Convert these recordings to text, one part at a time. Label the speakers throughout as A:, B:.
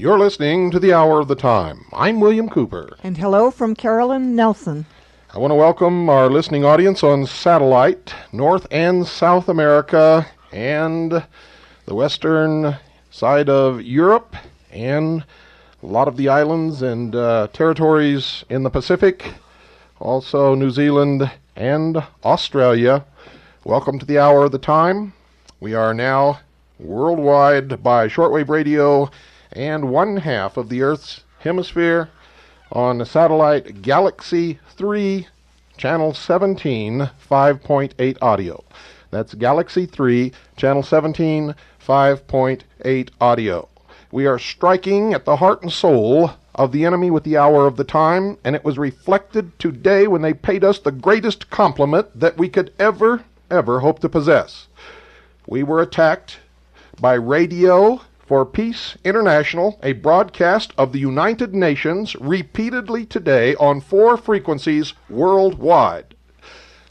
A: You're listening to the Hour of the Time. I'm William Cooper.
B: And hello from Carolyn Nelson.
A: I want to welcome our listening audience on satellite, North and South America, and the western side of Europe, and a lot of the islands and territories in the Pacific, also New Zealand and Australia. Welcome to the Hour of the Time. We are now worldwide by shortwave radio and one half of the Earth's hemisphere on the satellite Galaxy 3, channel 17, 5.8 audio. That's Galaxy 3, channel 17, 5.8 audio. We are striking at the heart and soul of the enemy with the Hour of the Time, and it was reflected today when they paid us the greatest compliment that we could ever hope to possess. We were attacked by Radio for Peace International, a broadcast of the United Nations, repeatedly today on 4 frequencies worldwide.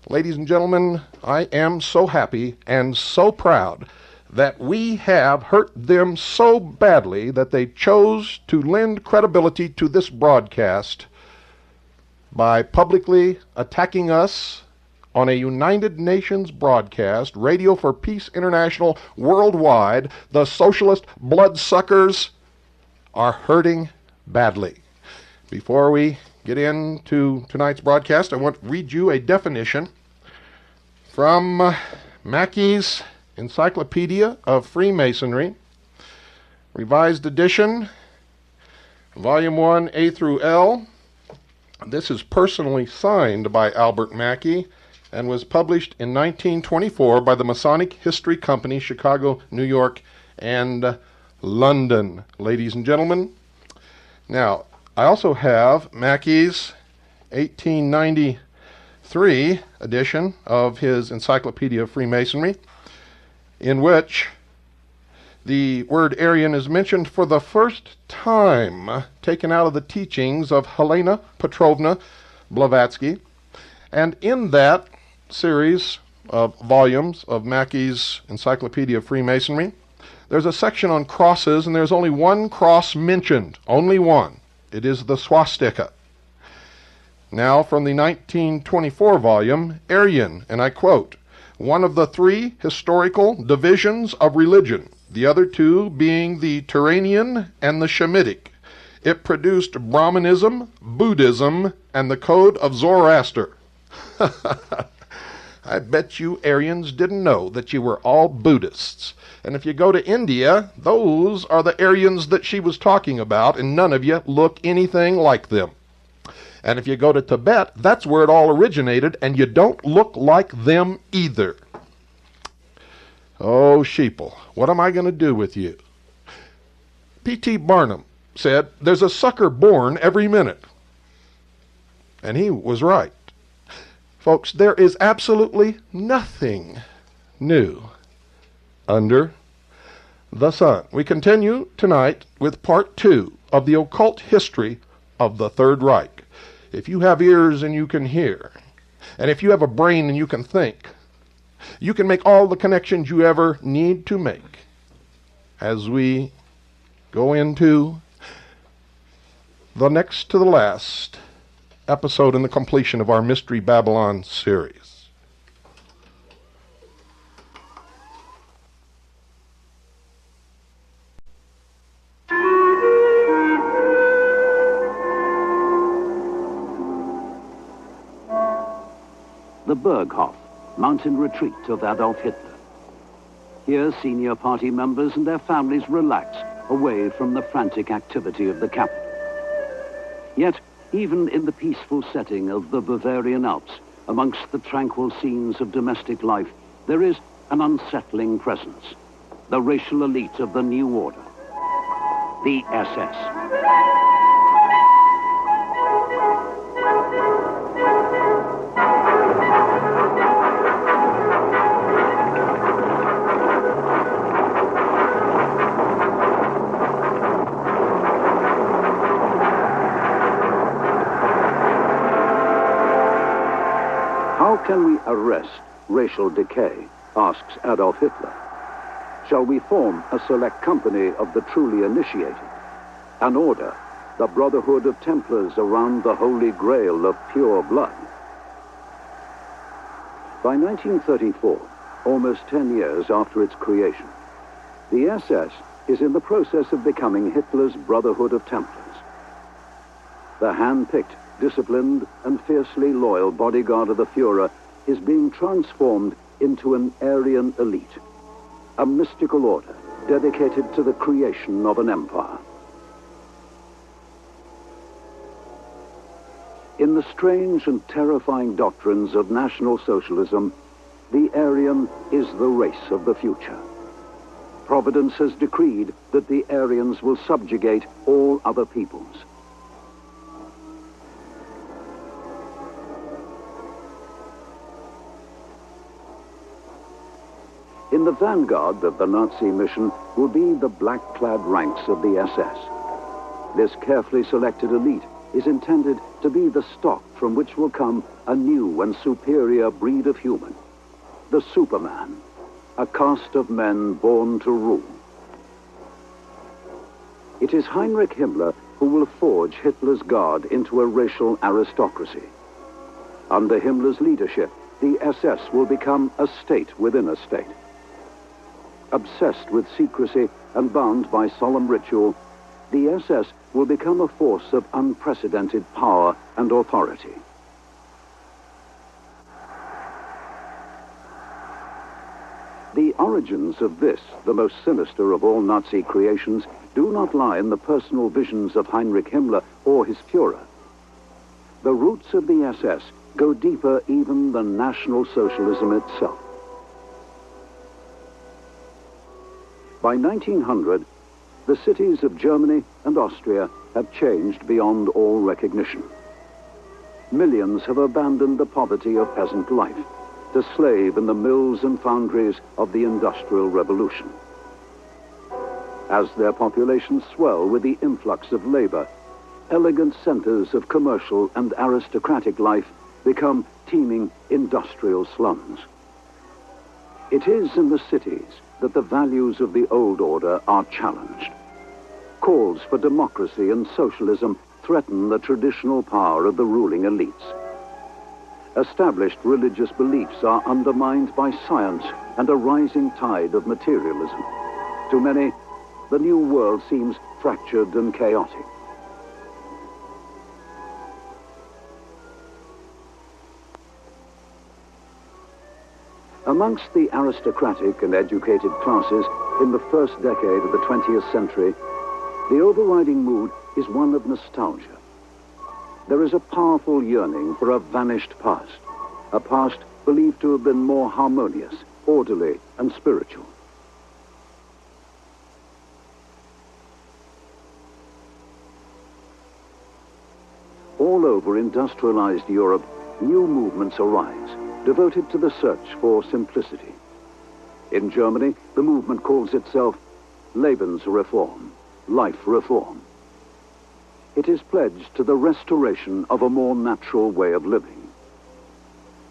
A: Ladies and gentlemen, I am so happy and so proud that we have hurt them so badly that they chose to lend credibility to this broadcast by publicly attacking us on a United Nations broadcast, Radio for Peace International worldwide. The socialist bloodsuckers are hurting badly. Before we get into tonight's broadcast, I want to read you a definition from Mackey's Encyclopedia of Freemasonry, Revised Edition, Volume 1, A through L. This is personally signed by Albert Mackey and was published in 1924 by the Masonic History Company, Chicago, New York, and London, ladies and gentlemen. Now, I also have Mackey's 1893 edition of his Encyclopedia of Freemasonry, in which the word Aryan is mentioned for the first time, taken out of the teachings of Helena Petrovna Blavatsky. And in that series of volumes of Mackey's Encyclopedia of Freemasonry, there's a section on crosses, and there's only one cross mentioned, only one. It is the swastika. Now, from the 1924 volume, Aryan, and I quote, "one of the 3 historical divisions of religion, the other 2 being the Turanian and the Shemitic. It produced Brahmanism, Buddhism, and the Code of Zoroaster." I bet you Aryans didn't know that you were all Buddhists. And if you go to India, those are the Aryans that she was talking about, and none of you look anything like them. And if you go to Tibet, that's where it all originated, and you don't look like them either. Oh, sheeple, what am I going to do with you? P.T. Barnum said, "There's a sucker born every minute." And he was right. Folks, there is absolutely nothing new under the sun. We continue tonight with part 2 of the occult history of the Third Reich. If you have ears and you can hear, and if you have a brain and you can think, you can make all the connections you ever need to make as we go into the next to the last episode in the completion of our Mystery Babylon series.
C: The Berghof, mountain retreat of Adolf Hitler. Here, senior party members and their families relax away from the frantic activity of the capital. Yet, even in the peaceful setting of the Bavarian Alps, amongst the tranquil scenes of domestic life, there is an unsettling presence. The racial elite of the new order. The SS. How can we arrest racial decay, asks Adolf Hitler. Shall we form a select company of the truly initiated? an order, the Brotherhood of Templars around the Holy Grail of pure blood. By 1934, almost 10 years after its creation, the SS is in the process of becoming Hitler's Brotherhood of Templars. The hand-picked, disciplined, and fiercely loyal bodyguard of the Führer is being transformed into an Aryan elite, a mystical order dedicated to the creation of an empire. In the strange and terrifying doctrines of National Socialism, the Aryan is the race of the future. Providence has decreed that the Aryans will subjugate all other peoples. In the vanguard of the Nazi mission will be the black-clad ranks of the SS. This carefully selected elite is intended to be the stock from which will come a new and superior breed of human, the Superman, a caste of men born to rule. It is Heinrich Himmler who will forge Hitler's guard into a racial aristocracy. Under Himmler's leadership, the SS will become a state within a state. Obsessed with secrecy and bound by solemn ritual, the SS will become a force of unprecedented power and authority. The origins of this, the most sinister of all Nazi creations, do not lie in the personal visions of Heinrich Himmler or his Führer. The roots of the SS go deeper even than National Socialism itself. By 1900, the cities of Germany and Austria have changed beyond all recognition. Millions have abandoned the poverty of peasant life to slave in the mills and foundries of the Industrial Revolution. As their populations swell with the influx of labor, elegant centers of commercial and aristocratic life become teeming industrial slums. It is in the cities that the values of the old order are challenged. Calls for democracy and socialism threaten the traditional power of the ruling elites. Established religious beliefs are undermined by science and a rising tide of materialism. To many, the new world seems fractured and chaotic. Amongst the aristocratic and educated classes in the first decade of the 20th century, the overriding mood is one of nostalgia. There is a powerful yearning for a vanished past, a past believed to have been more harmonious, orderly, and spiritual. All over industrialized Europe, new movements arise, devoted to the search for simplicity. In Germany, the movement calls itself Lebensreform, life reform. It is pledged to the restoration of a more natural way of living.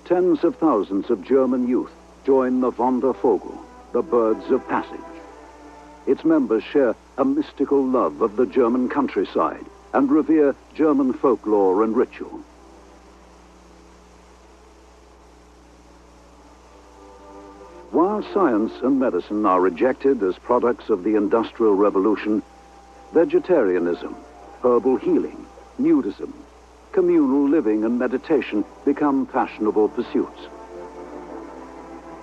C: Tens of thousands of German youth join the Wandervogel, the birds of passage. Its members share a mystical love of the German countryside and revere German folklore and ritual. While science and medicine are rejected as products of the Industrial Revolution, vegetarianism, herbal healing, nudism, communal living and meditation become fashionable pursuits.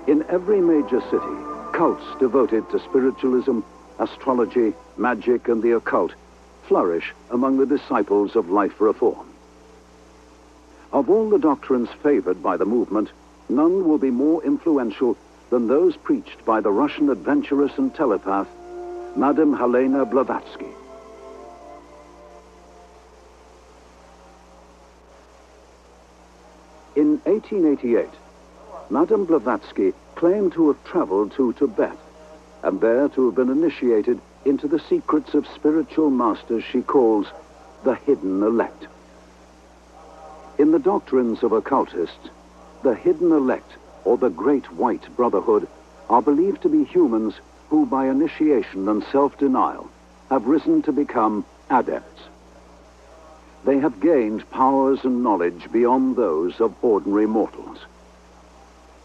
C: In every major city, cults devoted to spiritualism, astrology, magic, and the occult flourish among the disciples of life reform. Of all the doctrines favored by the movement, none will be more influential than those preached by the Russian adventuress and telepath, Madame Helena Blavatsky. In 1888, Madame Blavatsky claimed to have traveled to Tibet and there to have been initiated into the secrets of spiritual masters she calls the hidden elect. In the doctrines of occultists, the hidden elect, or the Great White Brotherhood, are believed to be humans who, by initiation and self-denial, have risen to become adepts. They have gained powers and knowledge beyond those of ordinary mortals.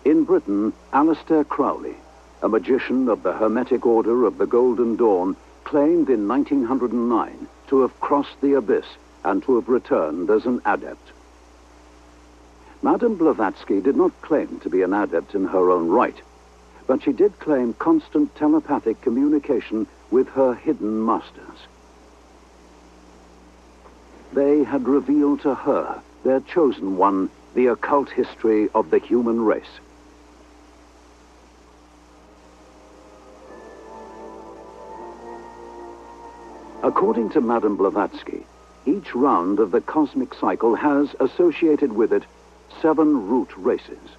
C: In Britain, Aleister Crowley, a magician of the Hermetic Order of the Golden Dawn, claimed in 1909 to have crossed the abyss and to have returned as an adept. Madame Blavatsky did not claim to be an adept in her own right, but she did claim constant telepathic communication with her hidden masters. They had revealed to her, their chosen one, the occult history of the human race. According to Madame Blavatsky, each round of the cosmic cycle has associated with it 7 root races.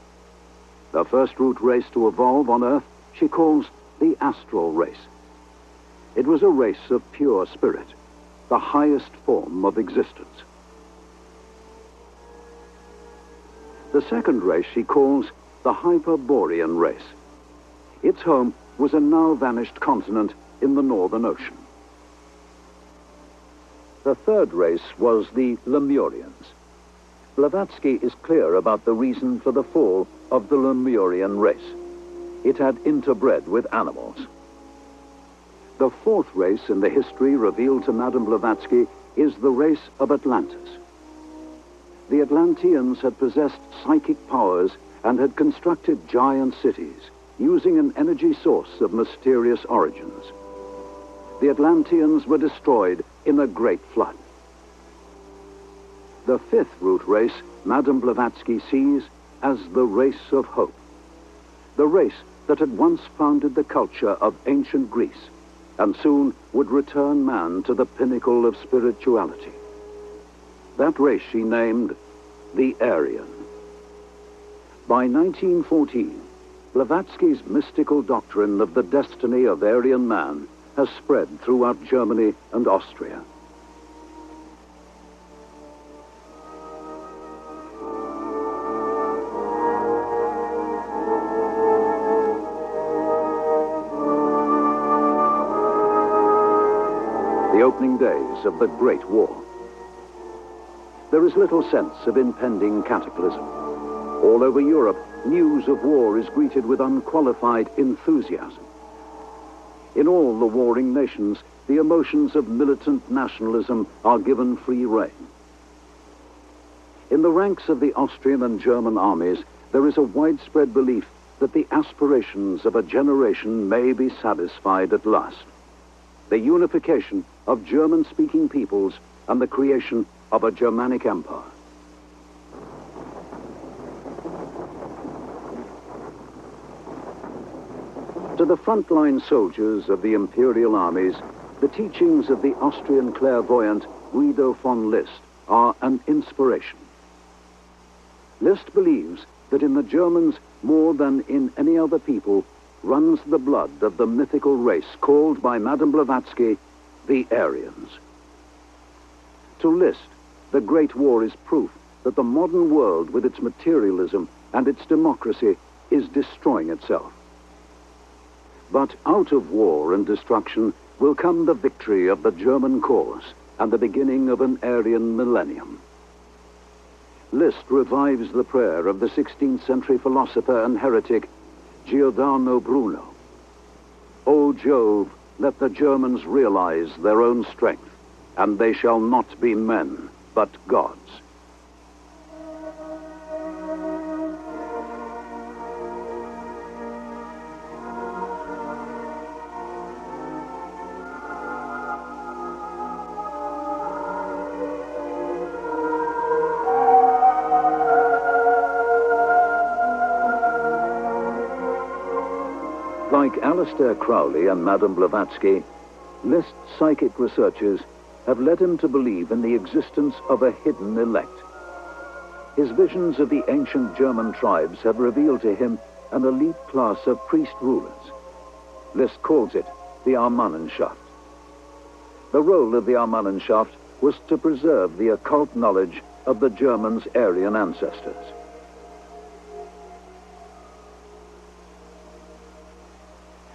C: The first root race to evolve on Earth she calls the astral race. It was a race of pure spirit, the highest form of existence. The second race she calls the Hyperborean race. Its home was a now vanished continent in the Northern Ocean. The third race was the Lemurians. Blavatsky is clear about the reason for the fall of the Lemurian race. It had interbred with animals. The fourth race in the history revealed to Madame Blavatsky is the race of Atlantis. The Atlanteans had possessed psychic powers and had constructed giant cities using an energy source of mysterious origins. The Atlanteans were destroyed in a great flood. The fifth root race Madame Blavatsky sees as the race of hope, the race that had once founded the culture of ancient Greece and soon would return man to the pinnacle of spirituality. That race she named the Aryan. By 1914, Blavatsky's mystical doctrine of the destiny of Aryan man has spread throughout Germany and Austria. The opening days of the Great War. There is little sense of impending cataclysm. All over Europe, news of war is greeted with unqualified enthusiasm. In all the warring nations, the emotions of militant nationalism are given free rein. In the ranks of the Austrian and German armies, there is a widespread belief that the aspirations of a generation may be satisfied at last. The unification of German-speaking peoples and the creation of a Germanic empire. To the frontline soldiers of the imperial armies, the teachings of the Austrian clairvoyant Guido von List are an inspiration. List believes that in the Germans, more than in any other people, runs the blood of the mythical race called by Madame Blavatsky the Aryans. To List, the Great War is proof that the modern world with its materialism and its democracy is destroying itself. But out of war and destruction will come the victory of the German cause and the beginning of an Aryan millennium. List revives the prayer of the 16th century philosopher and heretic Giordano Bruno. O Jove, let the Germans realize their own strength, and they shall not be men, but gods. Like Aleister Crowley and Madame Blavatsky, List's psychic researches have led him to believe in the existence of a hidden elect. His visions of the ancient German tribes have revealed to him an elite class of priest rulers. List calls it the Armannenschaft. The role of the Armannenschaft was to preserve the occult knowledge of the Germans' Aryan ancestors.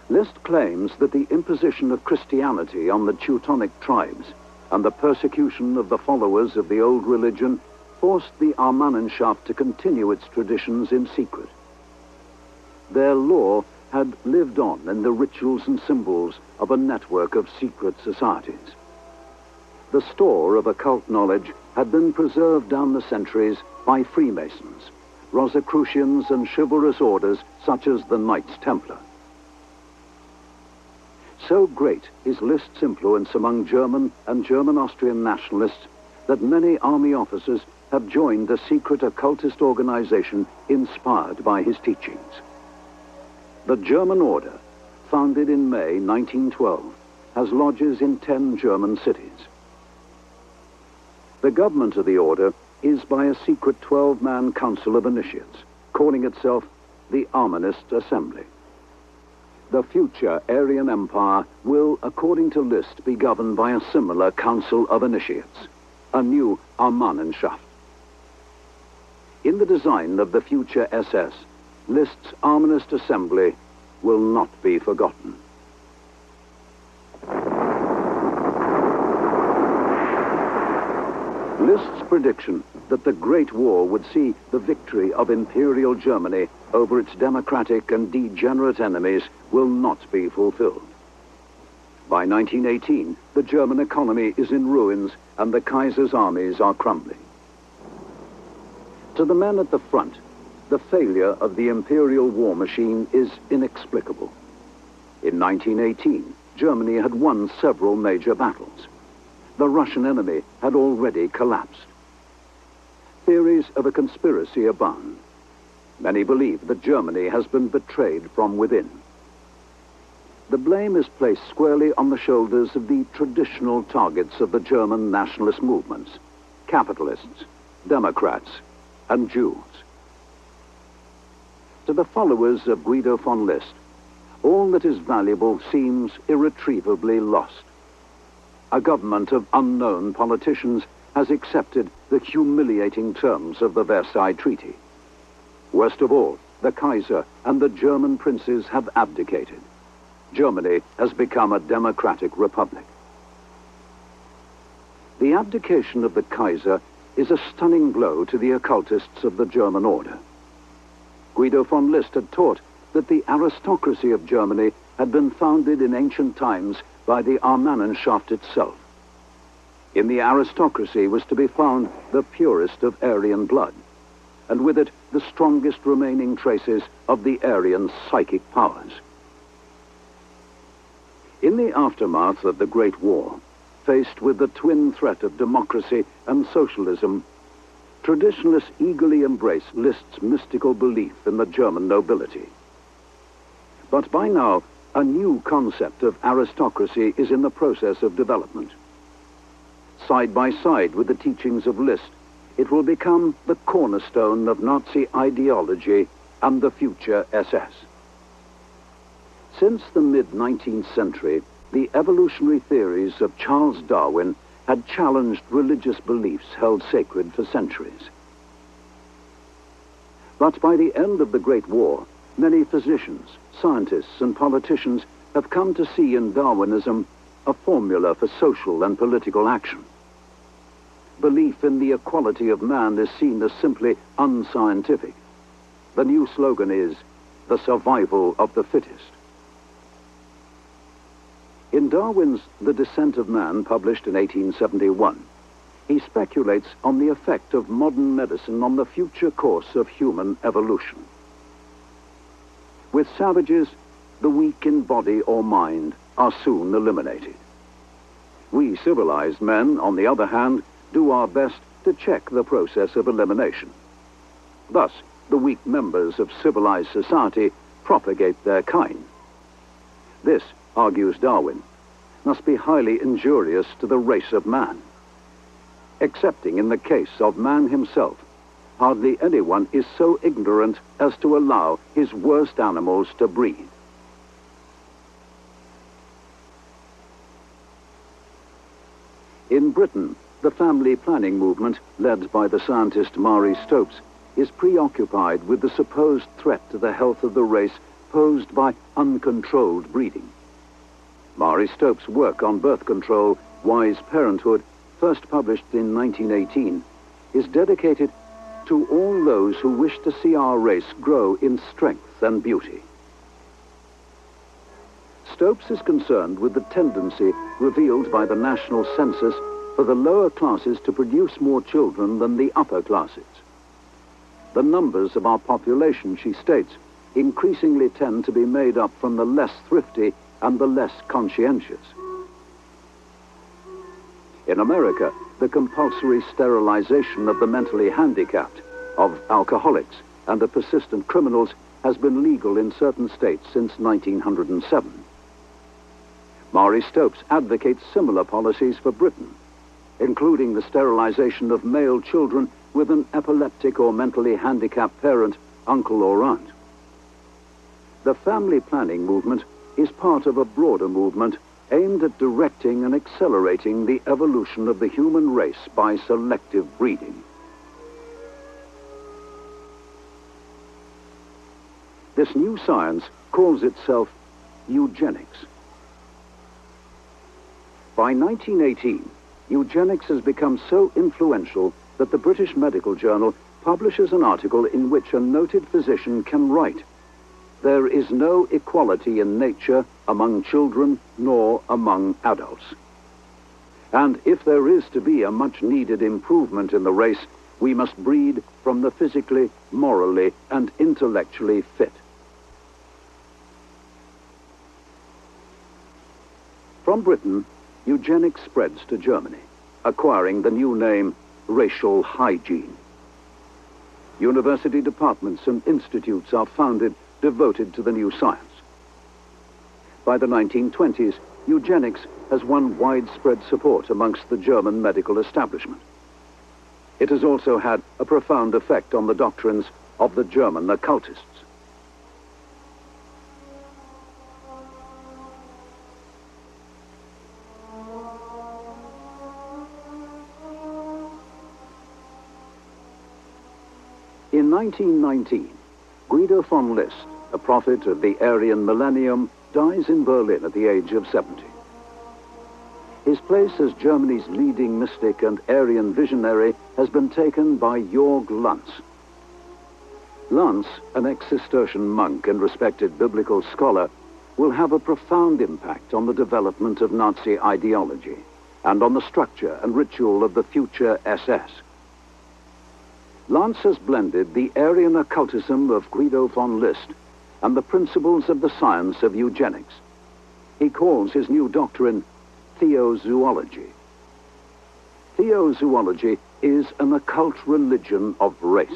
C: List claims that the imposition of Christianity on the Teutonic tribes and the persecution of the followers of the old religion forced the Armannenschaft to continue its traditions in secret. Their law had lived on in the rituals and symbols of a network of secret societies. The store of occult knowledge had been preserved down the centuries by Freemasons, Rosicrucians, and chivalrous orders such as the Knights Templar. So great is Liszt's influence among German and German-Austrian nationalists that many army officers have joined the secret occultist organization inspired by his teachings. The German Order, founded in May 1912, has lodges in 10 German cities. The government of the order is by a secret 12-man council of initiates, calling itself the Armanist Assembly. The future Aryan Empire will, according to Liszt, be governed by a similar council of initiates, a new Armannenschaft. In the design of the future SS, Liszt's Armanist Assembly will not be forgotten. Liszt's prediction that the Great War would see the victory of Imperial Germany over its democratic and degenerate enemies will not be fulfilled. By 1918, the German economy is in ruins and the Kaiser's armies are crumbling. To the men at the front, the failure of the imperial war machine is inexplicable. In 1918, Germany had won several major battles. The Russian enemy had already collapsed. Theories of a conspiracy abound. Many believe that Germany has been betrayed from within. The blame is placed squarely on the shoulders of the traditional targets of the German nationalist movements: capitalists, Democrats, and Jews. To the followers of Guido von List, all that is valuable seems irretrievably lost. A government of unknown politicians has accepted the humiliating terms of the Versailles Treaty. Worst of all, the Kaiser and the German princes have abdicated. Germany has become a democratic republic. The abdication of the Kaiser is a stunning blow to the occultists of the German order. Guido von List had taught that the aristocracy of Germany had been founded in ancient times by the Armannenschaft itself. In the aristocracy was to be found the purest of Aryan blood, and with it the strongest remaining traces of the Aryan psychic powers. In the aftermath of the Great War, faced with the twin threat of democracy and socialism, traditionalists eagerly embrace Liszt's mystical belief in the German nobility. But by now, a new concept of aristocracy is in the process of development. Side by side with the teachings of Liszt, it will become the cornerstone of Nazi ideology and the future SS. Since the mid-19th century, the evolutionary theories of Charles Darwin had challenged religious beliefs held sacred for centuries. But by the end of the Great War, many physicians, scientists, and politicians have come to see in Darwinism a formula for social and political action. Belief in the equality of man is seen as simply unscientific. The new slogan is, "The survival of the fittest." In Darwin's The Descent of Man, published in 1871, he speculates on the effect of modern medicine on the future course of human evolution. With savages, the weak in body or mind are soon eliminated. We civilized men, on the other hand, do our best to check the process of elimination. Thus, the weak members of civilized society propagate their kind. This, argues Darwin, must be highly injurious to the race of man. Excepting in the case of man himself, hardly anyone is so ignorant as to allow his worst animals to breed. In Britain, the family planning movement, led by the scientist Marie Stopes, is preoccupied with the supposed threat to the health of the race posed by uncontrolled breeding. Marie Stopes' work on birth control Wise Parenthood, first published in 1918, is dedicated to all those who wish to see our race grow in strength and beauty. Stopes is concerned with the tendency revealed by the national census for the lower classes to produce more children than the upper classes. The numbers of our population, she states, increasingly tend to be made up from the less thrifty and the less conscientious. In America, the compulsory sterilization of the mentally handicapped, of alcoholics, and the persistent criminals has been legal in certain states since 1907. Marie Stopes advocates similar policies for Britain, including the sterilization of male children with an epileptic or mentally handicapped parent, uncle or aunt. The family planning movement is part of a broader movement aimed at directing and accelerating the evolution of the human race by selective breeding. This new science calls itself eugenics. By 1918, eugenics has become so influential that the British Medical Journal publishes an article in which a noted physician can write, "There is no equality in nature among children nor among adults. And if there is to be a much-needed improvement in the race, we must breed from the physically, morally, and intellectually fit." From Britain, eugenics spreads to Germany, acquiring the new name racial hygiene. University departments and institutes are founded devoted to the new science. By the 1920s, eugenics has won widespread support amongst the German medical establishment. It has also had a profound effect on the doctrines of the German occultists. In 1919, Guido von List, a prophet of the Aryan millennium, dies in Berlin at the age of 70. His place as Germany's leading mystic and Aryan visionary has been taken by Jörg Lanz. Lanz, an ex-Cistercian monk and respected biblical scholar, will have a profound impact on the development of Nazi ideology and on the structure and ritual of the future SS. Lanz has blended the Aryan occultism of Guido von List and the principles of the science of eugenics. He calls his new doctrine theozoology. Theozoology is an occult religion of race.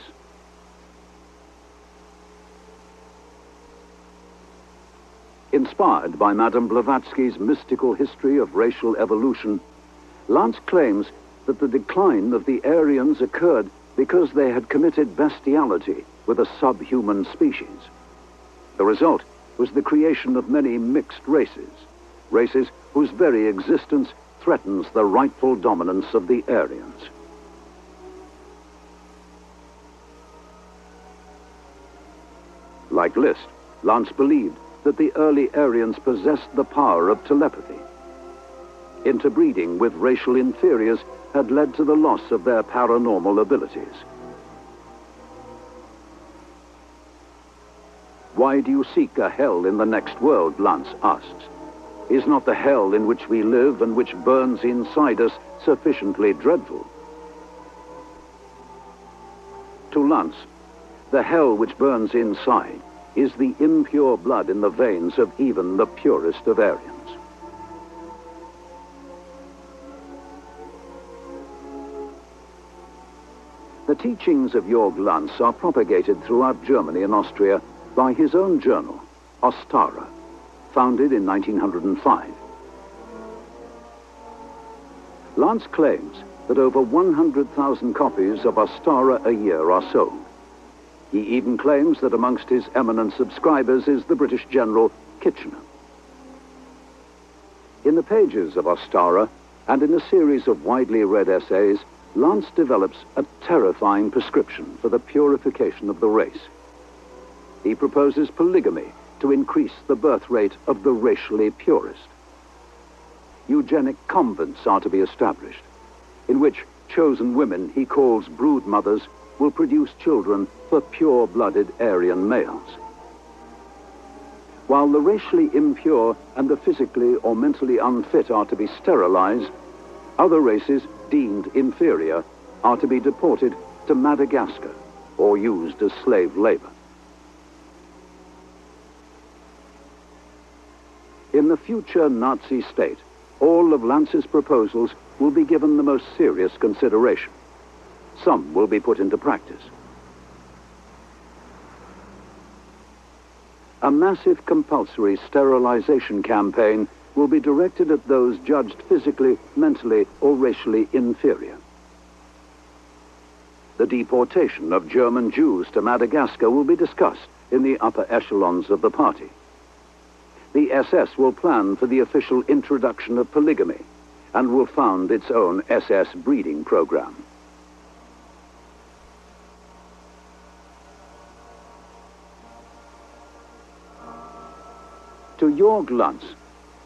C: Inspired by Madame Blavatsky's mystical history of racial evolution, Lanz claims that the decline of the Aryans occurred because they had committed bestiality with a subhuman species. The result was the creation of many mixed races, races whose very existence threatens the rightful dominance of the Aryans. Like List, Lanz believed that the early Aryans possessed the power of telepathy. Interbreeding with racial inferiors had led to the loss of their paranormal abilities. Why do you seek a hell in the next world, Lanz asks. Is not the hell in which we live and which burns inside us sufficiently dreadful? To Lanz, the hell which burns inside is the impure blood in the veins of even the purest of Aryans. The teachings of Jörg Lanz are propagated throughout Germany and Austria by his own journal, Ostara, founded in 1905. Lanz claims that over 100,000 copies of Ostara a year are sold. He even claims that amongst his eminent subscribers is the British General Kitchener. In the pages of Ostara, and in a series of widely read essays, Lanz develops a terrifying prescription for the purification of the race. He proposes polygamy to increase the birth rate of the racially purest. eugenic convents are to be established, in which chosen women he calls brood mothers will produce children for pure-blooded Aryan males. While the racially impure and the physically or mentally unfit are to be sterilized, other races deemed inferior are to be deported to Madagascar or used as slave labor. In the future Nazi state, all of Lanz's proposals will be given the most serious consideration. Some will be put into practice. A massive compulsory sterilization campaign will be directed at those judged physically, mentally, or racially inferior. The deportation of German Jews to Madagascar will be discussed in the upper echelons of the party. The SS will plan for the official introduction of polygamy and will found its own SS breeding program. To Jörg Lanz,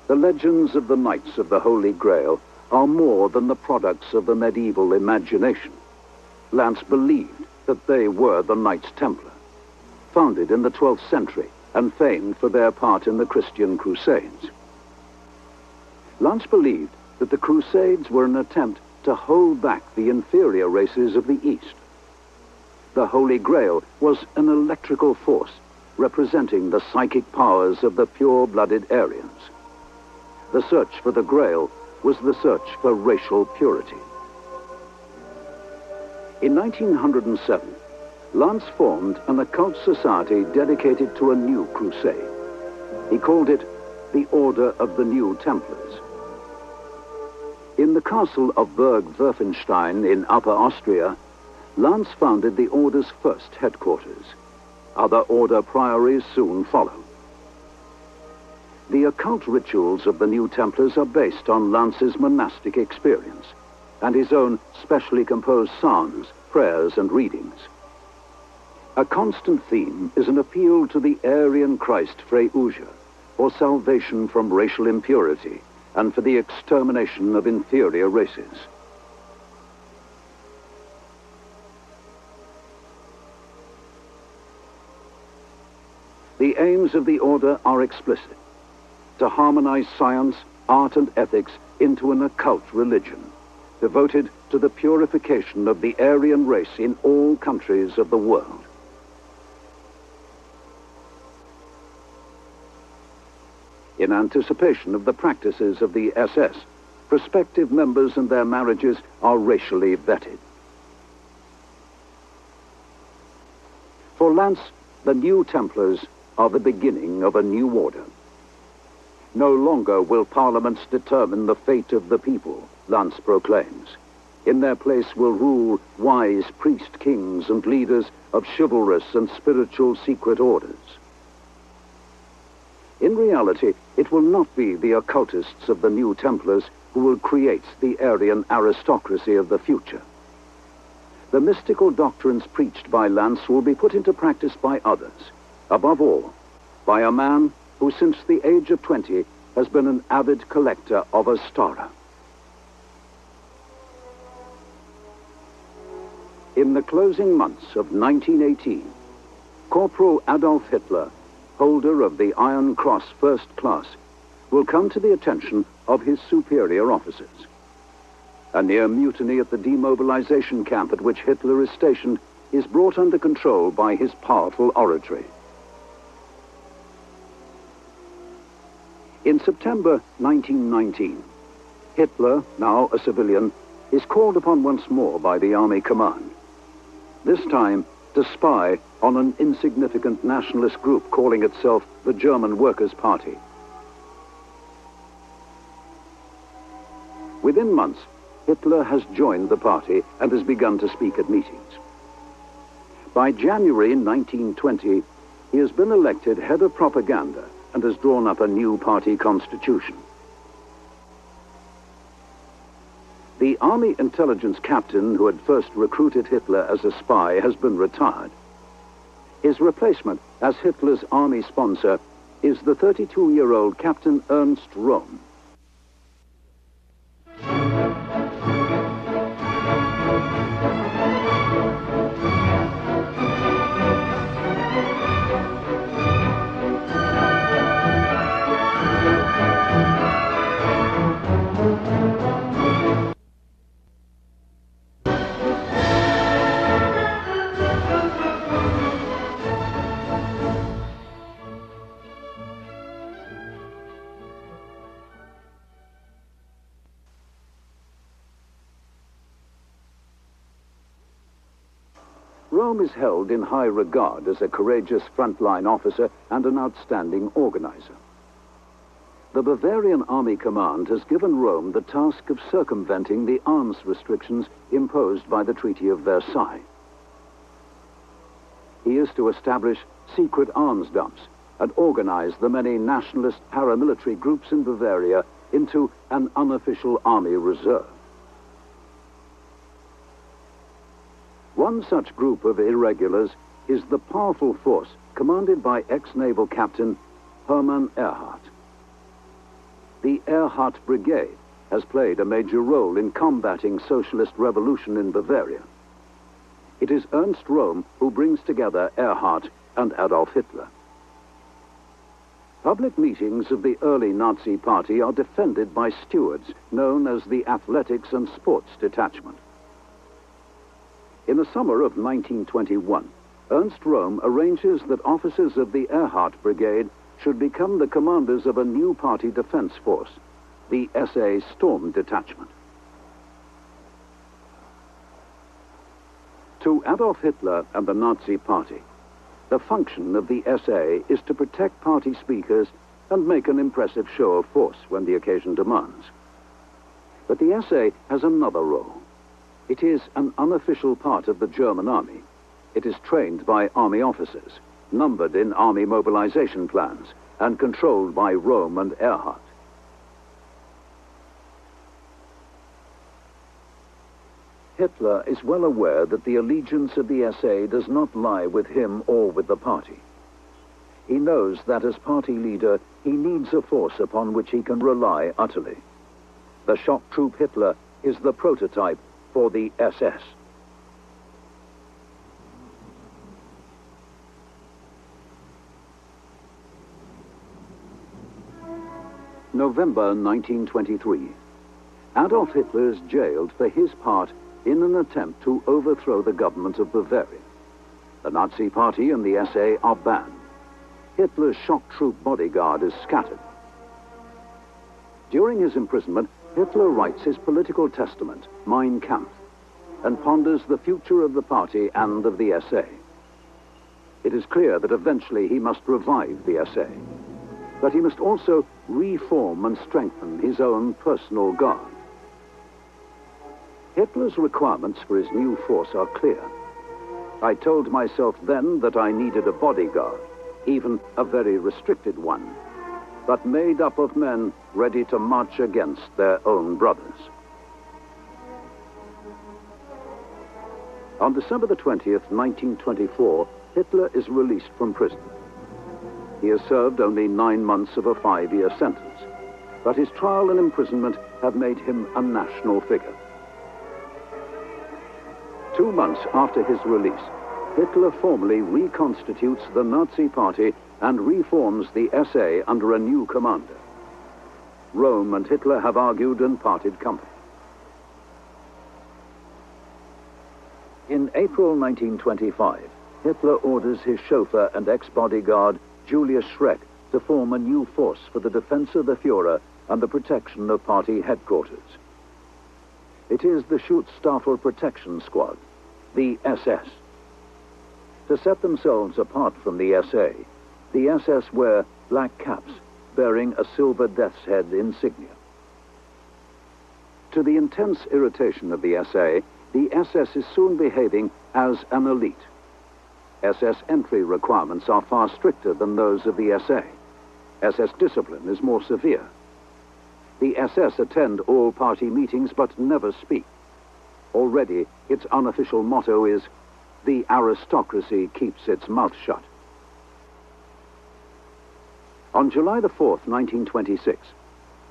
C: the legends of the Knights of the Holy Grail are more than the products of the medieval imagination. Lanz believed that they were the Knights Templar, founded in the 12th century and famed for their part in the Christian Crusades. Lanz believed that the Crusades were an attempt to hold back the inferior races of the East. The Holy Grail was an electrical force representing the psychic powers of the pure-blooded Aryans. The search for the Grail was the search for racial purity. In 1907, Lanz formed an occult society dedicated to a new crusade. He called it the Order of the New Templars. In the castle of Burg-Werfenstein in Upper Austria, Lanz founded the order's first headquarters. Other order priories soon followed. The occult rituals of the New Templars are based on Lanz's monastic experience and his own specially composed psalms, prayers, and readings. A constant theme is an appeal to the Aryan Christ Freyuja for salvation from racial impurity and for the extermination of inferior races. The aims of the order are explicit: to harmonize science, art, and ethics into an occult religion, devoted to the purification of the Aryan race in all countries of the world. In anticipation of the practices of the SS, prospective members and their marriages are racially vetted. For Lanz, the New Templars are the beginning of a new order. No longer will parliaments determine the fate of the people, Lanz proclaims. In their place will rule wise priest kings and leaders of chivalrous and spiritual secret orders. In reality, it will not be the occultists of the New Templars who will create the Aryan aristocracy of the future. The mystical doctrines preached by Lanz will be put into practice by others, above all, by a man who since the age of 20 has been an avid collector of Astara. In the closing months of 1918, Corporal Adolf Hitler, holder of the Iron Cross First Class, will come to the attention of his superior officers. A near mutiny at the demobilization camp at which Hitler is stationed is brought under control by his powerful oratory. In September 1919, Hitler, now a civilian, is called upon once more by the army command, this time to spy on an insignificant nationalist group calling itself the German Workers' Party. Within months, Hitler has joined the party and has begun to speak at meetings. By January 1920, he has been elected head of propaganda and has drawn up a new party constitution. The army intelligence captain who had first recruited Hitler as a spy has been retired. His replacement as Hitler's army sponsor is the 32-year-old Captain Ernst Röhm. Röhm is held in high regard as a courageous frontline officer and an outstanding organizer. The Bavarian Army Command has given Röhm the task of circumventing the arms restrictions imposed by the Treaty of Versailles. He is to establish secret arms dumps and organize the many nationalist paramilitary groups in Bavaria into an unofficial army reserve. One such group of irregulars is the powerful force commanded by ex-naval captain Hermann Erhardt. The Erhardt Brigade has played a major role in combating socialist revolution in Bavaria. It is Ernst Röhm who brings together Erhardt and Adolf Hitler. Public meetings of the early Nazi Party are defended by stewards known as the Athletics and Sports Detachment. In the summer of 1921, Ernst Röhm arranges that officers of the Erhardt Brigade should become the commanders of a new party defense force, the SA Storm Detachment. To Adolf Hitler and the Nazi Party, the function of the SA is to protect party speakers and make an impressive show of force when the occasion demands. But the SA has another role. It is an unofficial part of the German army. It is trained by army officers, numbered in army mobilization plans, and controlled by Röhm and Erhardt. Hitler is well aware that the allegiance of the SA does not lie with him or with the party. He knows that as party leader, he needs a force upon which he can rely utterly. The shock troop Hitler is the prototype for the SS. November 1923. Adolf Hitler is jailed for his part in an attempt to overthrow the government of Bavaria. The Nazi Party and the SA are banned. Hitler's shock troop bodyguard is scattered. During his imprisonment, Hitler writes his political testament, Mein Kampf, and ponders the future of the party and of the SA. It is clear that eventually he must revive the SA, but he must also reform and strengthen his own personal guard. Hitler's requirements for his new force are clear. I told myself then that I needed a bodyguard, even a very restricted one, but made up of men ready to march against their own brothers. On December the 20th, 1924, Hitler is released from prison. He has served only 9 months of a 5-year sentence, but his trial and imprisonment have made him a national figure. 2 months after his release, Hitler formally reconstitutes the Nazi Party and reforms the SA under a new commander. Röhm and Hitler have argued and parted company. In April 1925, Hitler orders his chauffeur and ex-bodyguard Julius Schreck to form a new force for the defense of the Führer and the protection of party headquarters. It is the Schutzstaffel Protection Squad, the SS. To set themselves apart from the SA, the SS wear black caps bearing a silver death's head insignia. To the intense irritation of the SA, the SS is soon behaving as an elite. SS entry requirements are far stricter than those of the SA. SS discipline is more severe. The SS attend all party meetings but never speak. Already, its unofficial motto is, "The aristocracy keeps its mouth shut." On July the 4th, 1926,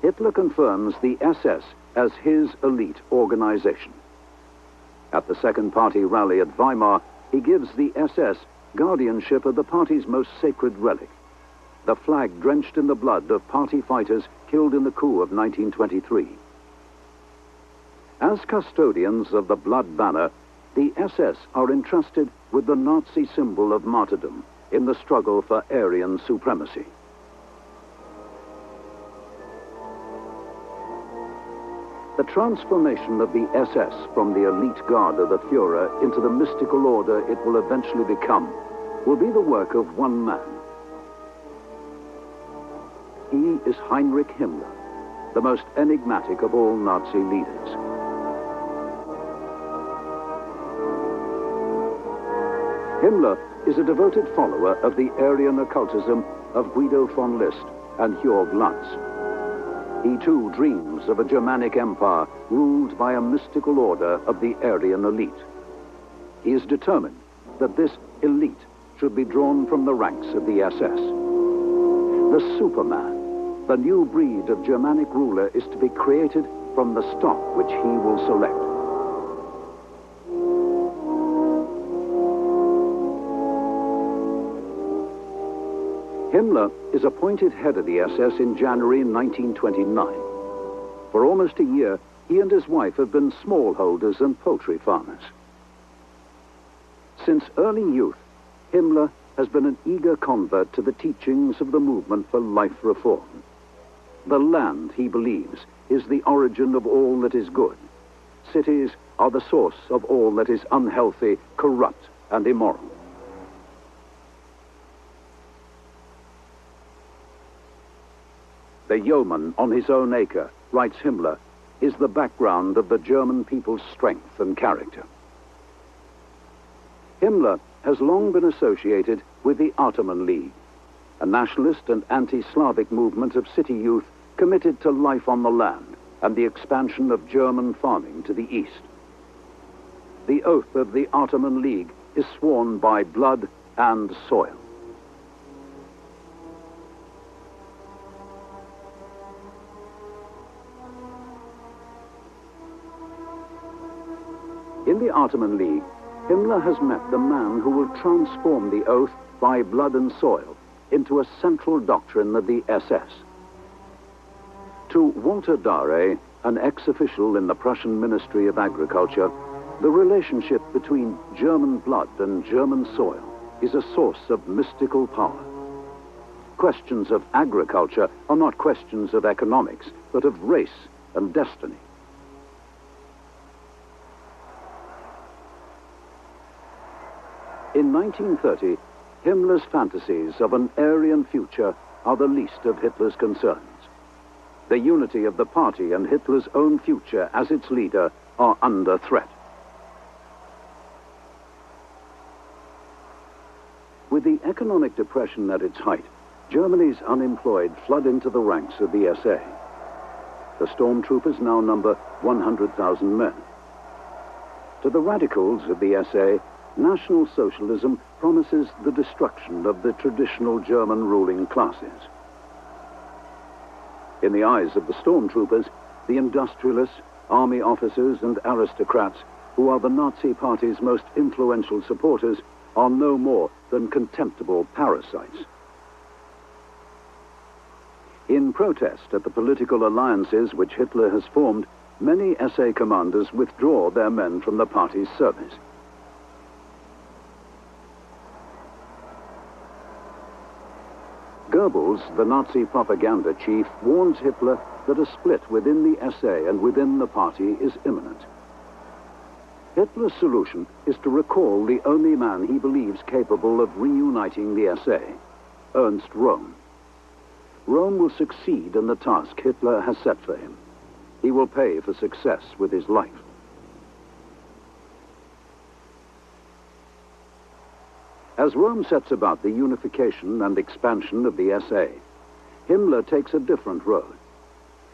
C: Hitler confirms the SS as his elite organization. At the Second Party rally at Weimar, he gives the SS guardianship of the party's most sacred relic, the flag drenched in the blood of party fighters killed in the coup of 1923. As custodians of the blood banner, the SS are entrusted with the Nazi symbol of martyrdom in the struggle for Aryan supremacy. The transformation of the SS from the elite guard of the Führer into the mystical order it will eventually become will be the work of one man. He is Heinrich Himmler, the most enigmatic of all Nazi leaders. Himmler is a devoted follower of the Aryan occultism of Guido von List and Jörg Lantz. He too dreams of a Germanic empire ruled by a mystical order of the Aryan elite. He is determined that this elite should be drawn from the ranks of the SS. The Superman, the new breed of Germanic ruler, is to be created from the stock which he will select. Himmler is appointed head of the SS in January 1929. For almost a year, he and his wife have been smallholders and poultry farmers. Since early youth, Himmler has been an eager convert to the teachings of the movement for life reform. The land, he believes, is the origin of all that is good. Cities are the source of all that is unhealthy, corrupt, and immoral. The yeoman on his own acre, writes Himmler, is the background of the German people's strength and character. Himmler has long been associated with the Ottoman League, a nationalist and anti-Slavic movement of city youth committed to life on the land and the expansion of German farming to the east. The oath of the Ottoman League is sworn by blood and soil. In the Ottoman League, Himmler has met the man who will transform the oath by blood and soil into a central doctrine of the SS. To Walter Dare, an ex-official in the Prussian Ministry of Agriculture, the relationship between German blood and German soil is a source of mystical power. Questions of agriculture are not questions of economics, but of race and destiny. In 1930, Himmler's fantasies of an Aryan future are the least of Hitler's concerns. The unity of the party and Hitler's own future as its leader are under threat. With the economic depression at its height, Germany's unemployed flood into the ranks of the SA. The stormtroopers now number 100,000 men. To the radicals of the SA, National Socialism promises the destruction of the traditional German ruling classes. In the eyes of the stormtroopers, the industrialists, army officers, and aristocrats, who are the Nazi Party's most influential supporters, are no more than contemptible parasites. In protest at the political alliances which Hitler has formed, many SA commanders withdraw their men from the party's service. Goebbels, the Nazi propaganda chief, warns Hitler that a split within the SA and within the party is imminent. Hitler's solution is to recall the only man he believes capable of reuniting the SA, Ernst Röhm. Röhm will succeed in the task Hitler has set for him. He will pay for success with his life. As Rome sets about the unification and expansion of the SA, Himmler takes a different road.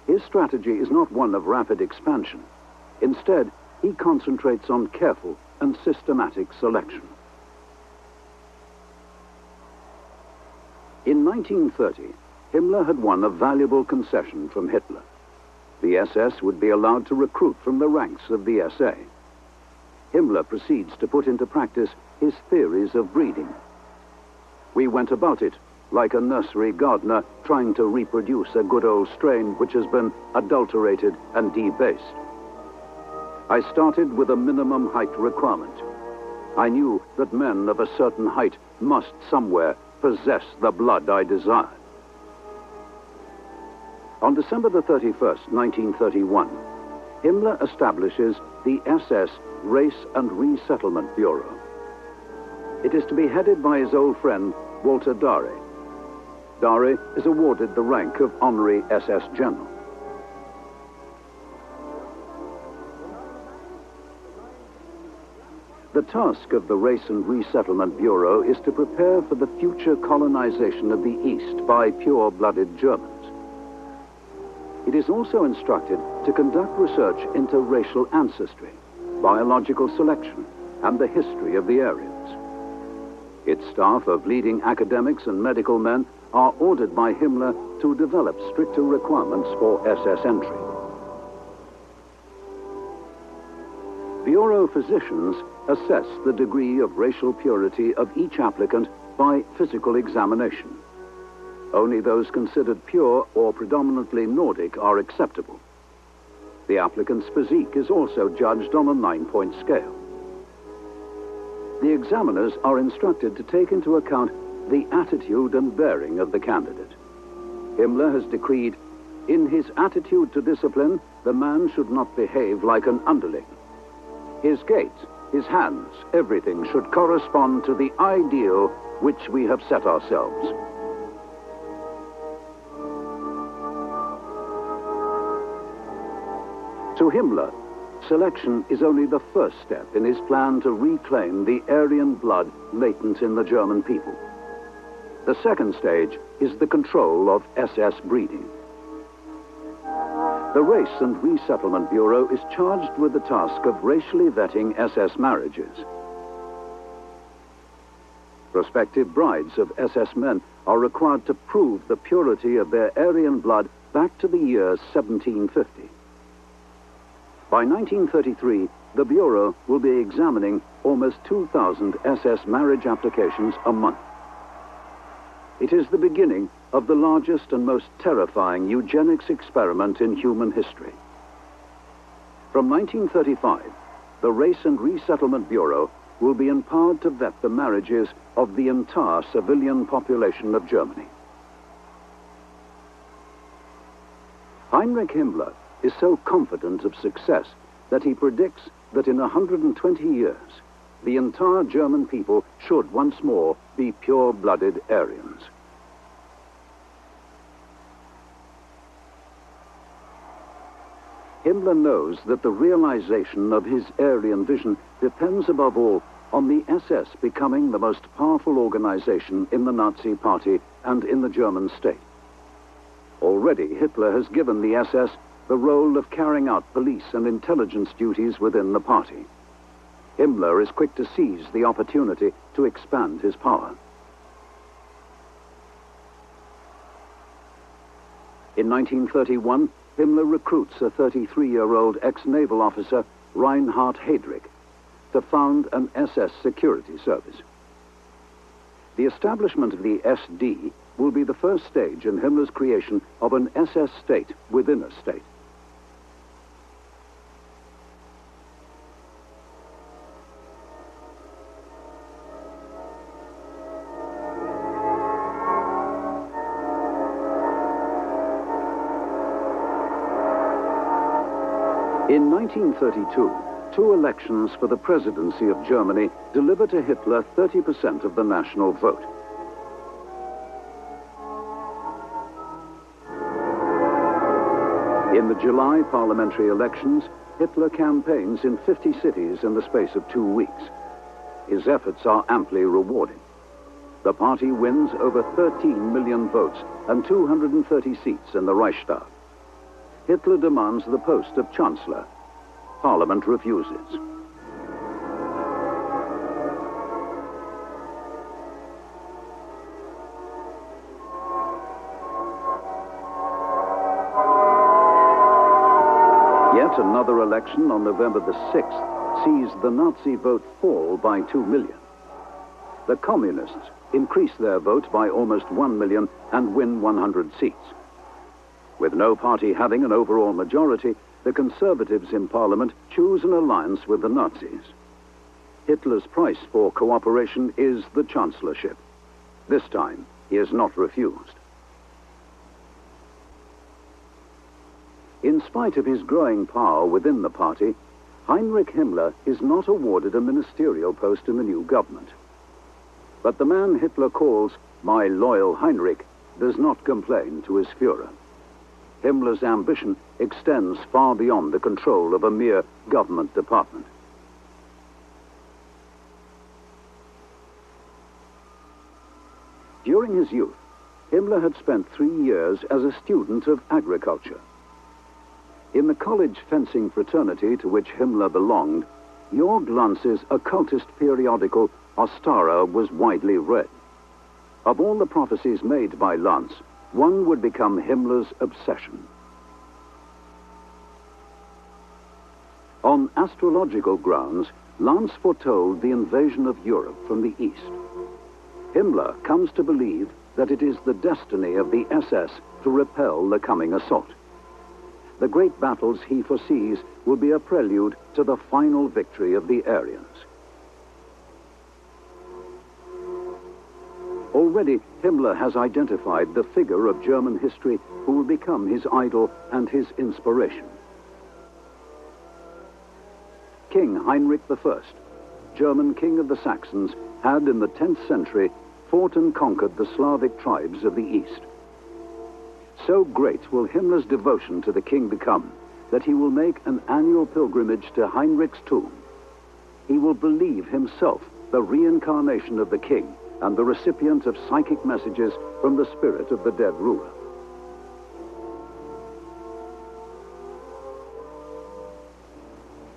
C: His strategy is not one of rapid expansion. Instead, he concentrates on careful and systematic selection. In 1930, Himmler had won a valuable concession from Hitler. The SS would be allowed to recruit from the ranks of the SA. Himmler proceeds to put into practice his theories of breeding. We went about it like a nursery gardener trying to reproduce a good old strain which has been adulterated and debased. I started with a minimum height requirement. I knew that men of a certain height must somewhere possess the blood I desired. On December the 31st, 1931, Himmler establishes the SS Race and Resettlement Bureau. It is to be headed by his old friend, Walter Darre. Darre is awarded the rank of Honorary SS General. The task of the Race and Resettlement Bureau is to prepare for the future colonization of the East by pure-blooded Germans. It is also instructed to conduct research into racial ancestry, biological selection, and the history of the Aryans. Its staff of leading academics and medical men are ordered by Himmler to develop stricter requirements for SS entry. Bureau physicians assess the degree of racial purity of each applicant by physical examination. Only those considered pure or predominantly Nordic are acceptable. The applicant's physique is also judged on a 9-point scale. The examiners are instructed to take into account the attitude and bearing of the candidate. Himmler has decreed, in his attitude to discipline, the man should not behave like an underling. His gait, his hands, everything should correspond to the ideal which we have set ourselves. To Himmler, selection is only the first step in his plan to reclaim the Aryan blood latent in the German people. The second stage is the control of SS breeding. The Race and Resettlement Bureau is charged with the task of racially vetting SS marriages. Prospective brides of SS men are required to prove the purity of their Aryan blood back to the year 1750. By 1933, the Bureau will be examining almost 2,000 SS marriage applications a month. It is the beginning of the largest and most terrifying eugenics experiment in human history. From 1935, the Race and Resettlement Bureau will be empowered to vet the marriages of the entire civilian population of Germany. Heinrich Himmler is so confident of success that he predicts that in 120 years, the entire German people should once more be pure-blooded Aryans. Himmler knows that the realization of his Aryan vision depends above all on the SS becoming the most powerful organization in the Nazi Party and in the German state. Already, Hitler has given the SS the role of carrying out police and intelligence duties within the party. Himmler is quick to seize the opportunity to expand his power. In 1931, Himmler recruits a 33-year-old ex-naval officer, Reinhard Heydrich, to found an SS security service. The establishment of the SD will be the first stage in Himmler's creation of an SS state within a state. In 1932, two elections for the presidency of Germany deliver to Hitler 30% of the national vote. In the July parliamentary elections, Hitler campaigns in 50 cities in the space of 2 weeks. His efforts are amply rewarded. The party wins over 13 million votes and 230 seats in the Reichstag. Hitler demands the post of Chancellor. Parliament refuses. Yet another election on November the 6th sees the Nazi vote fall by 2 million. The Communists increase their vote by almost 1 million and win 100 seats. With no party having an overall majority, the Conservatives in Parliament choose an alliance with the Nazis. Hitler's price for cooperation is the Chancellorship. This time, he is not refused. In spite of his growing power within the party, Heinrich Himmler is not awarded a ministerial post in the new government. But the man Hitler calls "my loyal Heinrich" does not complain to his Führer. Himmler's ambition extends far beyond the control of a mere government department. During his youth, Himmler had spent 3 years as a student of agriculture. In the college fencing fraternity to which Himmler belonged, Jörg Lanz's occultist periodical Ostara was widely read. Of all the prophecies made by Lanz, one would become Himmler's obsession. On astrological grounds, Lanz foretold the invasion of Europe from the east. Himmler comes to believe that it is the destiny of the SS to repel the coming assault. The great battles he foresees will be a prelude to the final victory of the Aryans. Already, Himmler has identified the figure of German history who will become his idol and his inspiration. King Heinrich I, German king of the Saxons, had in the 10th century fought and conquered the Slavic tribes of the east. So great will Himmler's devotion to the king become that he will make an annual pilgrimage to Heinrich's tomb. He will believe himself the reincarnation of the king and the recipient of psychic messages from the spirit of the dead ruler.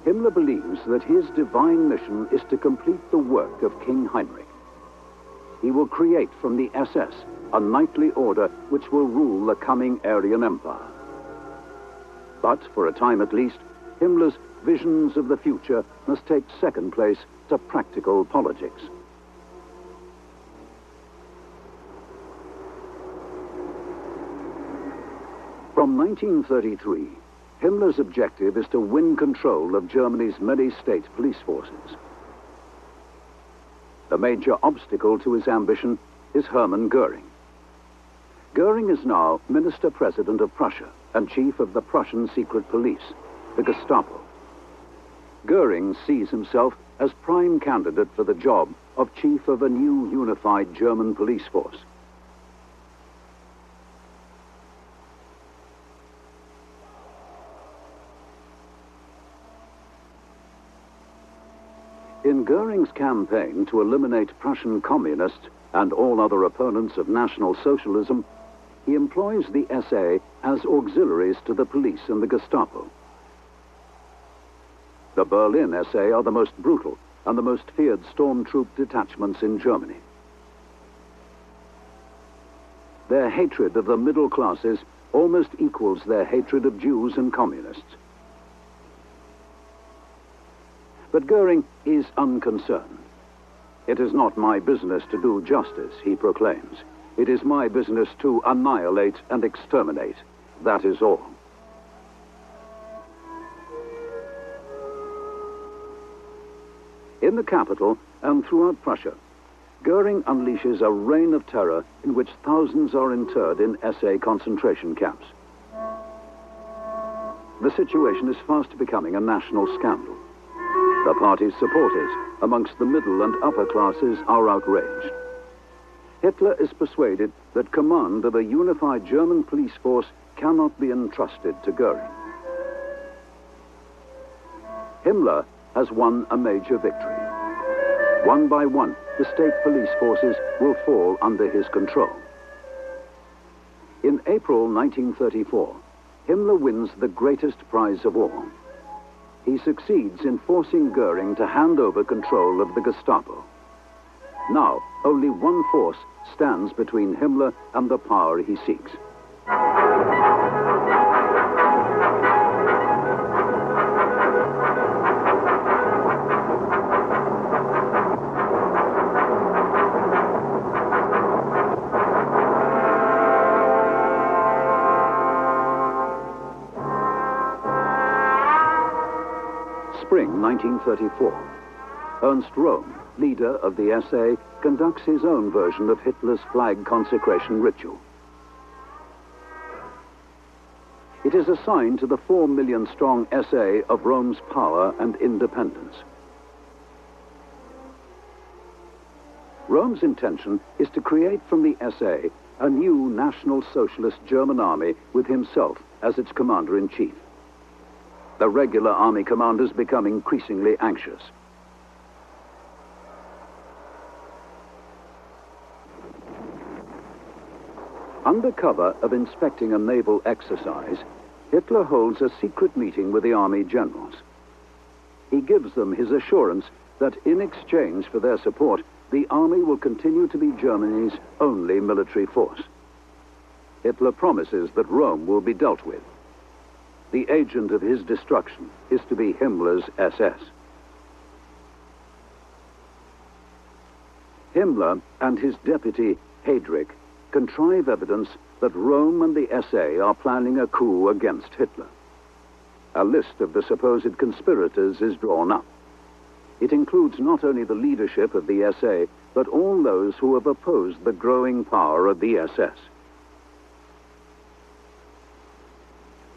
C: Himmler believes that his divine mission is to complete the work of King Heinrich. He will create from the SS a knightly order which will rule the coming Aryan Empire. But, for a time at least, Himmler's visions of the future must take second place to practical politics. From 1933, Himmler's objective is to win control of Germany's many state police forces. The major obstacle to his ambition is Hermann Göring. Göring is now Minister-President of Prussia and Chief of the Prussian Secret Police, the Gestapo. Göring sees himself as prime candidate for the job of Chief of a new unified German police force. In Göring's campaign to eliminate Prussian communists and all other opponents of National Socialism, he employs the SA as auxiliaries to the police and the Gestapo. The Berlin SA are the most brutal and the most feared stormtroop detachments in Germany. Their hatred of the middle classes almost equals their hatred of Jews and communists. But Göring is unconcerned. "It is not my business to do justice," he proclaims. "It is my business to annihilate and exterminate. That is all." In the capital and throughout Prussia, Göring unleashes a reign of terror in which thousands are interred in SA concentration camps. The situation is fast becoming a national scandal. The party's supporters, amongst the middle and upper classes, are outraged. Hitler is persuaded that command of a unified German police force cannot be entrusted to Göring. Himmler has won a major victory. One by one, the state police forces will fall under his control. In April 1934, Himmler wins the greatest prize of all. He succeeds in forcing Göring to hand over control of the Gestapo. Now, only one force stands between Himmler and the power he seeks. Spring 1934. Ernst Röhm, leader of the SA, conducts his own version of Hitler's flag consecration ritual. It is a sign to the 4 million strong SA of Rome's power and independence. Rome's intention is to create from the SA a new National Socialist German army with himself as its commander-in-chief. The regular army commanders become increasingly anxious. Under cover of inspecting a naval exercise, Hitler holds a secret meeting with the army generals. He gives them his assurance that in exchange for their support, the army will continue to be Germany's only military force. Hitler promises that Rome will be dealt with. The agent of his destruction is to be Himmler's SS. Himmler and his deputy, Heydrich, contrive evidence that Rome and the SA are planning a coup against Hitler. A list of the supposed conspirators is drawn up. It includes not only the leadership of the SA, but all those who have opposed the growing power of the SS.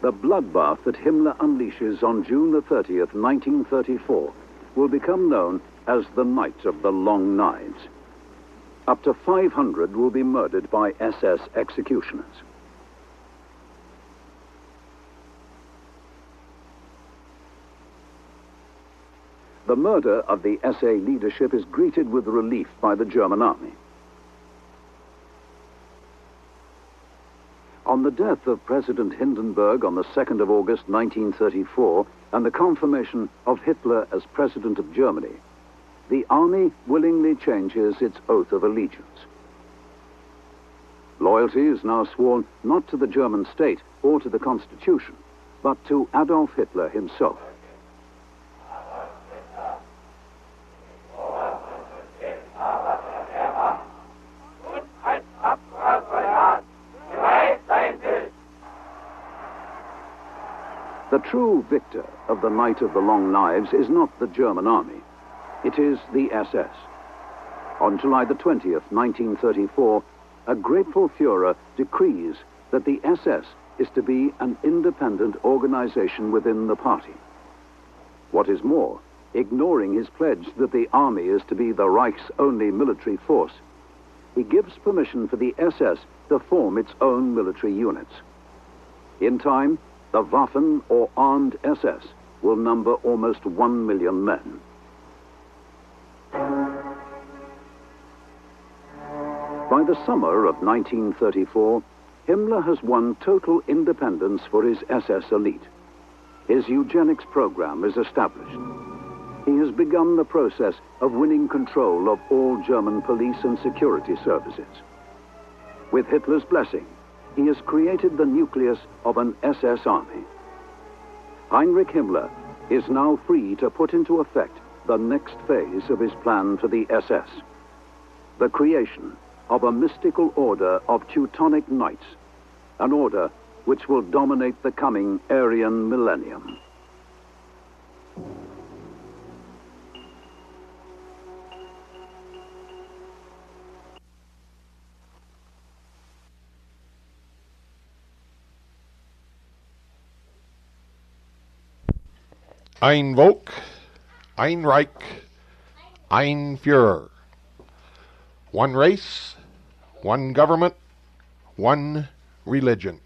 C: The bloodbath that Himmler unleashes on June the 30th, 1934, will become known as the Night of the Long Knives. Up to 500 will be murdered by SS executioners. The murder of the SA leadership is greeted with relief by the German army. On the death of President Hindenburg on the 2nd of August 1934 and the confirmation of Hitler as President of Germany, the army willingly changes its oath of allegiance. Loyalty is now sworn not to the German state or to the Constitution, but to Adolf Hitler himself. The true victor of the Night of the Long Knives is not the German army. It is the SS. On July the 20th, 1934, a grateful Führer decrees that the SS is to be an independent organization within the party. What is more, ignoring his pledge that the army is to be the Reich's only military force, he gives permission for the SS to form its own military units. In time, the Waffen, or armed SS, will number almost 1 million men. By the summer of 1934, Himmler has won total independence for his SS elite. His eugenics program is established. He has begun the process of winning control of all German police and security services. With Hitler's blessing, he has created the nucleus of an SS army. Heinrich Himmler is now free to put into effect the next phase of his plan for the SS, the creation of a mystical order of Teutonic Knights, an order which will dominate the coming Aryan millennium.
A: Ein Volk, ein Reich, ein Führer. One race, one government, one religion.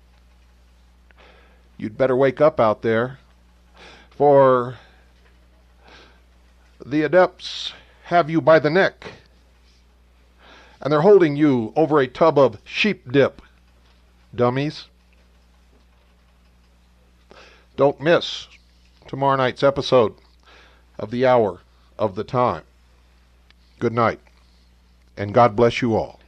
A: You'd better wake up out there, for the adepts have you by the neck, and they're holding you over a tub of sheep dip, dummies. Don't miss tomorrow night's episode of the Hour of the Time. Good night, and God bless you all.